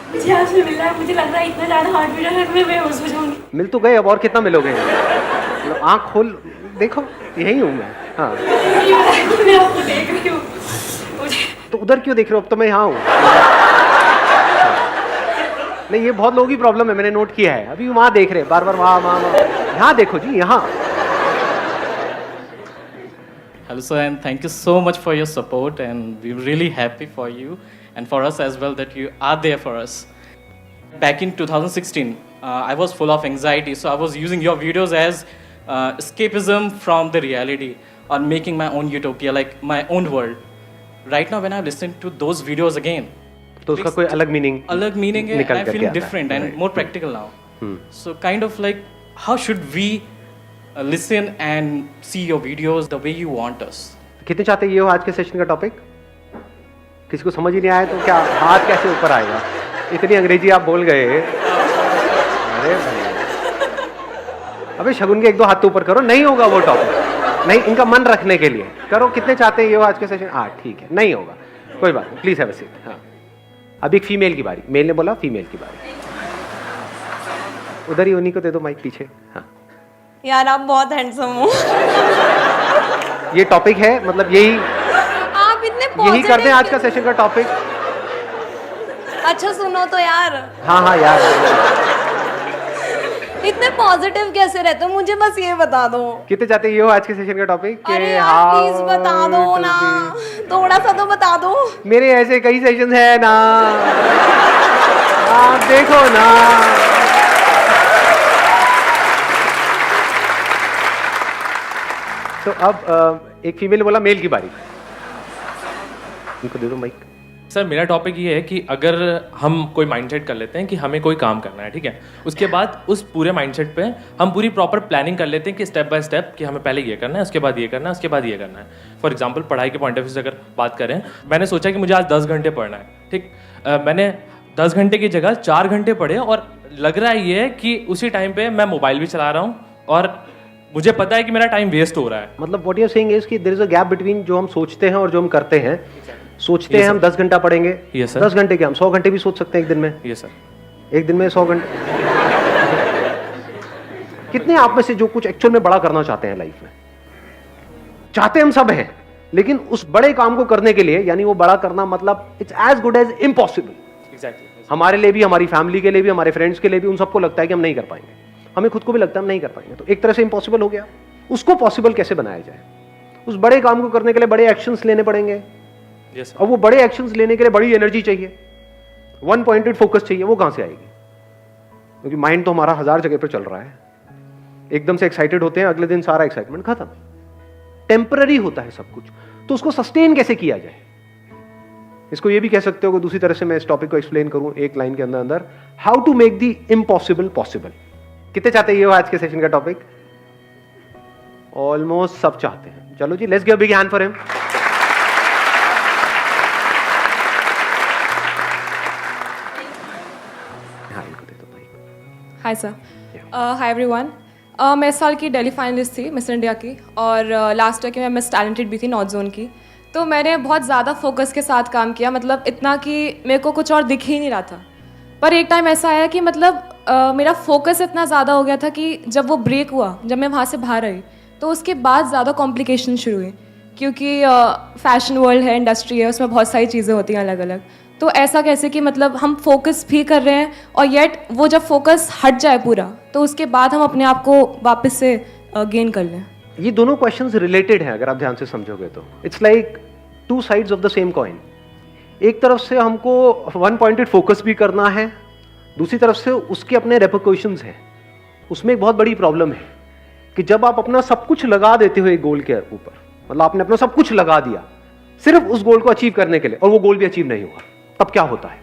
मुझे आपसे मिल रहा है, मुझे लग रहा है इतना ज़्यादा हार्ट बीट है मैं बेहोश हो जाऊंगी। मिल तो गए, अब और कितना मिलोगे? मतलब आँख खोल देखो, यही हूँ मैं। हाँ, मैं आपको देख रही हूँ, मुझे तो उधर क्यों देख रहे हो? अब तो मैं यहाँ हूँ। नहीं, ये बहुत लोगों की प्रॉब्लम है, मैंने नोट किया है। अभी वहाँ देख रहे हैं, बार बार वहाँ वहाँ वहाँ। यहाँ देखो जी, यहाँ। Hello, sir, and thank you so much for your support, and we're really happy for you and for us as well that you are there for us. Back in 2016, I was full of anxiety, so I was using your videos as escapism from the reality or making my own utopia, like my own world. Right now, when I listen to those videos again, तो उसका कोई अलग meaning है, निकल I'm करके feeling आता है। different and Right. more practical now. So kind of like, how should we listen and see your videos the way you want us? कितने चाहते ये हो आज के सेशन का टॉपिक? किसी को समझ ही नहीं आया तो क्या हाथ कैसे ऊपर आएगा? इतनी अंग्रेजी आप बोल गए। अरे भाई, अबे शगुन के एक दो हाथ तो ऊपर करो, नहीं होगा वो टॉपिक। नहीं, इनका मन रखने के लिए करो। कितने चाहते हैं ये हो आज के सेशन? हाँ ठीक है, नहीं होगा, कोई बात नहीं, प्लीज हैव अ सीट। हाँ, अभी एक फीमेल की बारी, मेल ने बोला फीमेल की बारी। उधर ही उन्हीं को दे दो माइक पीछे। हाँ, यार आप बहुत हैंडसम हो। ये टॉपिक है, मतलब यही आप इतने यही कर दें आज का पॉजिटिव। सेशन का टॉपिक। अच्छा सुनो तो यार, हाँ हाँ यार, इतने पॉजिटिव कैसे रहते हो? मुझे बस ये बता दो। कितने चाहते ये हो आज के सेशन का टॉपिक? अरे यार प्लीज बता दो ना, थोड़ा सा तो बता दो। मेरे ऐसे कई सेशन है ना, आप देखो ना। तो अब एक फीमेल बोला मेल की बारी, उनको दे दो माइक। सर मेरा टॉपिक ये है कि अगर हम कोई माइंडसेट कर लेते हैं कि हमें कोई काम करना है, ठीक है, उसके बाद उस पूरे माइंडसेट पे हम पूरी प्रॉपर प्लानिंग कर लेते हैं कि स्टेप बाय स्टेप कि हमें पहले ये करना है, उसके बाद ये करना है, उसके बाद ये करना है। फॉर एग्जांपल पढ़ाई के पॉइंट ऑफ व्यू से अगर बात करें, मैंने सोचा कि मुझे आज 10 घंटे पढ़ना है, ठीक। मैंने 10 घंटे की जगह 4 घंटे पढ़े और लग रहा है ये कि उसी टाइम पे मैं मोबाइल भी चला रहा हूँ और मुझे पता है कि मेरा टाइम वेस्ट हो रहा है। मतलब what you are saying is कि there is a gap between जो हम सोचते हैं और जो हम करते हैं। सोचते हैं हम 10 घंटा पढ़ेंगे, Yes, sir. 10 घंटे क्या हम 100 घंटे भी सोच सकते हैं एक दिन में। ये सर, एक दिन में 100 घंटे। कितने आप में से जो कुछ एक्चुअल में बड़ा करना चाहते हैं लाइफ में? चाहते हम सब हैं, लेकिन उस बड़े काम को करने के लिए, यानी वो बड़ा करना मतलब it's as good as impossible. Exactly. हमारे लिए भी, हमारी फैमिली के लिए भी, हमारे फ्रेंड्स के लिए भी, उन सबको लगता है कि हम नहीं कर पाएंगे। हमें खुद को भी लगता है हम नहीं कर पाएंगे, तो एक तरह से इम्पॉसिबल हो गया। उसको पॉसिबल कैसे बनाया जाए? उस बड़े काम को करने के लिए बड़े एक्शंस लेने पड़ेंगे। Yes sir. अब वो बड़े एक्शंस लेने के लिए बड़ी एनर्जी चाहिए, वन पॉइंटेड फोकस चाहिए। वो कहां से आएगी? क्योंकि माइंड तो हमारा 1000 जगह पर चल रहा है। एकदम से एक्साइटेड होते हैं, अगले दिन सारा एक्साइटमेंट खत्म। टेम्पररी होता है सब कुछ, तो उसको सस्टेन कैसे किया जाए? इसको ये भी कह सकते हो कि दूसरी तरह से मैं इस टॉपिक को एक्सप्लेन करूं एक लाइन के अंदर अंदर, how to make the impossible possible. कितने चाहते हैं ये हो आज के सेशन का टॉपिक? ऑलमोस्ट सब चाहते हैं। चलो जी, let's give a big hand for him. Hi sir, hi everyone. मैं इस साल की दिल्ली फाइनलिस्ट थी मिस इंडिया की, और लास्ट ईयर की मैं मिस टैलेंटेड भी थी नॉर्थ जोन की। तो मैंने बहुत ज़्यादा फोकस के साथ काम किया, मतलब इतना कि मेरे को कुछ और दिख ही नहीं रहा था। पर एक टाइम ऐसा आया कि मतलब मेरा फोकस इतना ज़्यादा हो गया था कि जब वो ब्रेक हुआ, जब मैं वहाँ से बाहर आई, तो उसके बाद ज़्यादा कॉम्प्लिकेशन शुरू हुई, क्योंकि फैशन वर्ल्ड है, इंडस्ट्री है, उसमें बहुत सारी चीज़ें होती हैं अलग अलग। तो ऐसा कैसे कि मतलब हम फोकस भी कर रहे हैं और येट वो जब फोकस हट जाए पूरा, तो उसके बाद हम अपने आप को वापस से गेन कर लें। ये दोनों क्वेश्चंस रिलेटेड हैं अगर आप ध्यान से समझोगे तो। It's like two sides of the same coin. एक तरफ से हमको वन पॉइंटेड फोकस भी करना है, दूसरी तरफ से उसके अपने रेपरकशंस हैं। उसमें एक बहुत बड़ी प्रॉब्लम है कि जब आप अपना सब कुछ लगा देते हो एक गोल के ऊपर, मतलब आपने अपना सब कुछ लगा दिया सिर्फ उस गोल को अचीव करने के लिए, और वो गोल भी अचीव नहीं हुआ, तब क्या होता है?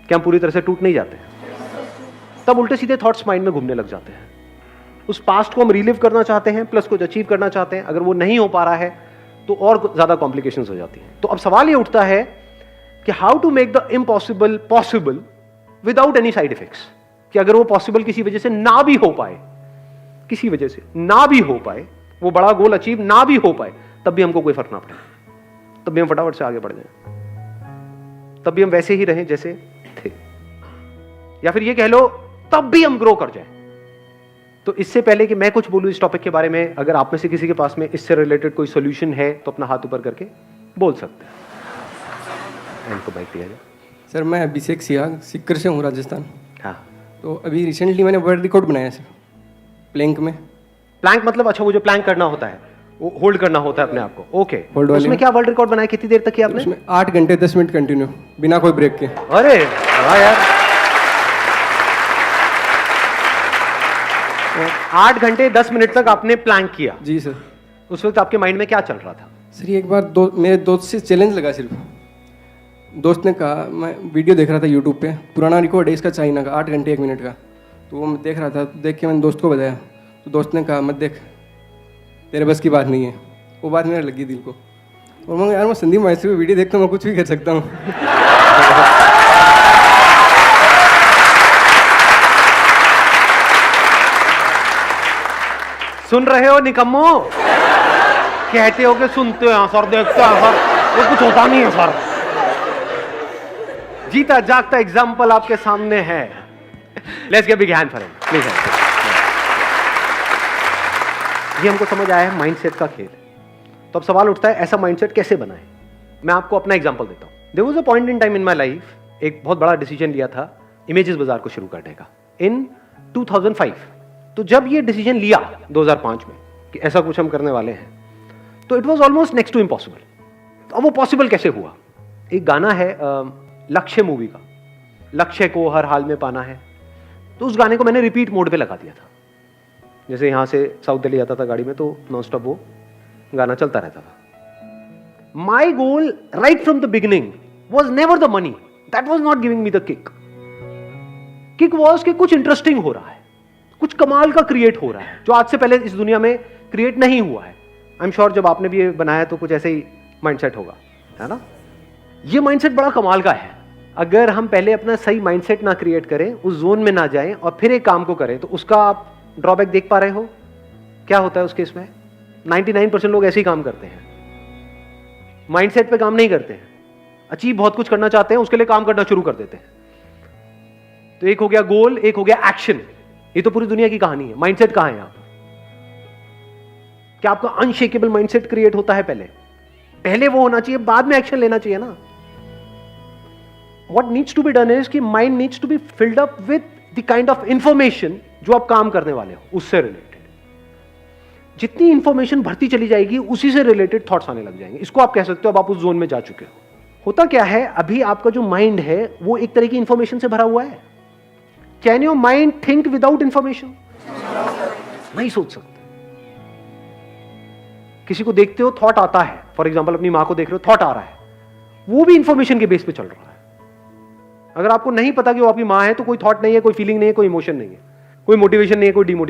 क्या हम पूरी तरह से टूट नहीं जाते? तब उल्टे सीधे थॉट्स माइंड में घूमने लग जाते हैं। उस पास्ट को हम रिलीव करना चाहते हैं, प्लस कुछ अचीव करना चाहते हैं। अगर वो नहीं हो पा रहा है तो और ज्यादा कॉम्प्लिकेशंस हो जाती हैं। तो अब सवाल ये उठता है कि how to make the impossible possible without any side effects. कि अगर वो पॉसिबल किसी वजह से ना भी हो पाए, किसी वजह से ना भी हो पाए, वो बड़ा गोल अचीव ना भी हो पाए, तब भी हमको कोई फर्क ना पड़े, तब भी हम फटाफट से आगे बढ़ जाएं, तब भी हम वैसे ही रहें जैसे थे। या फिर ये कह लो तब भी हम ग्रो कर जाए। तो इससे पहले कि मैं कुछ बोलूं इस टॉपिक के बारे में, अगर आप में से किसी के पास में इससे रिलेटेड कोई सोल्यूशन है तो अपना हाथ ऊपर करके बोल सकते हैं। इनको बाइक दिया जाए। सर मैं अभिषेक सियाग सिक्कर से हूँ, राजस्थान। हाँ, तो अभी रिसेंटली मैंने वर्ल्ड रिकॉर्ड बनाया सर, प्लैंक में। प्लैंक मतलब अच्छा वो जो प्लैंक करना होता है, वो होल्ड करना होता है अपने आप को। ओके, Hold वाले उसमें में। क्या वर्ल्ड रिकॉर्ड बनाया, कितनी देर तक किया आपने? उसमें 8 घंटे 10 मिनट कंटिन्यू बिना कोई ब्रेक के। अरे वाह यार, 8 घंटे 10 मिनट तक आपने प्लैंक किया। जी सर। उस वक्त आपके माइंड में क्या चल रहा था? सर ये एक बार मेरे दोस्त से चैलेंज लगा सिर्फ। दोस्त ने कहा, मैं वीडियो देख रहा था यूट्यूब पे, पुराना रिकॉर्ड है इसका चाइना का, 8 घंटे 1 मिनट का। तो वो मैं देख रहा था, देख के मैंने दोस्त को बताया, तो दोस्त ने कहा मत देख, तेरे बस की बात नहीं है। वो बात मेरे लगी दिल को, और मैं यार मैं संदीप माइस्ट्री वीडियो देखता हूँ, मैं कुछ भी कर सकता हूँ। सुन रहे हो निकम्मो? कहते हो कि सुनते हैं सर, देखते हैं सर, ये कुछ होता नहीं है सर। जीता जागता एग्जाम्पल आपके सामने है। Let's give big hand for him please. ये हमको समझ आया है माइंडसेट का खेल। तो अब सवाल उठता है ऐसा माइंडसेट कैसे बनाएं? मैं आपको अपना एग्जांपल देता हूं। There was a point in time in my life, एक बहुत बड़ा डिसीजन लिया था इमेजेस बाजार को शुरू करने का इन 2005। तो जब ये डिसीजन लिया 2005 में कि ऐसा कुछ हम करने वाले हैं, तो it was almost next to impossible. अब वो पॉसिबल कैसे हुआ? एक गाना है लक्ष्य मूवी का, लक्ष्य को हर हाल में पाना है। तो उस गाने को मैंने रिपीट मोड पे लगा दिया था। जैसे यहाँ से साउथ दिल्ली आता था गाड़ी में, तो नॉन स्टॉप वो गाना चलता रहता था। My goal right from the beginning was never the money, that was not giving me the kick. Kick was कि कुछ इंटरेस्टिंग हो रहा है, कुछ कमाल का क्रिएट हो रहा है जो आज से पहले इस दुनिया में क्रिएट नहीं हुआ है। आई एम श्योर जब आपने भी ये बनाया तो कुछ ऐसे ही माइंडसेट होगा, है ना? ये माइंडसेट बड़ा कमाल का है। अगर हम पहले अपना सही माइंडसेट ना क्रिएट करें, उस जोन में ना जाएं और फिर एक काम को करें, तो उसका आप ड्रॉबैक देख पा रहे हो क्या होता है उसके। इसमें 99% लोग ऐसे ही काम करते हैं, माइंडसेट पे काम नहीं करते हैं। अचीव बहुत कुछ करना चाहते हैं, उसके लिए काम करना शुरू कर देते हैं। तो एक हो गया गोल, एक हो गया एक्शन। ये तो पूरी दुनिया की कहानी है। माइंडसेट कहां है यहां पर? क्या आपका अनशेकेबल माइंडसेट क्रिएट होता है पहले वो होना चाहिए, बाद में एक्शन लेना चाहिए ना। What needs to be done is कि mind needs to be filled up with the kind of information जो आप काम करने वाले हो उससे रिलेटेड। जितनी इंफॉर्मेशन बढ़ती चली जाएगी उसी से रिलेटेड थॉट्स आने लग जाएंगे। इसको आप कह सकते हो अब आप उस जोन में जा चुके हो। होता क्या है, अभी आपका जो माइंड है वो एक तरह की इंफॉर्मेशन से भरा हुआ है। Can your mind think without information? नहीं सोच सकते। किसी को देखते हो, थॉट आता है, फॉर एग्जाम्पल अपनी मां को देख रहे हो, थॉट आ रहा है, वो भी इंफॉर्मेशन के बेस पे चल रहा है। अगर आपको नहीं पता कि वो आपकी मां है तो कोई थॉट नहीं है, कोई फीलिंग नहीं है, कोई इमोशन नहीं है, कोई मोटिवेशन नहीं है, कोई डिमोटिवेशन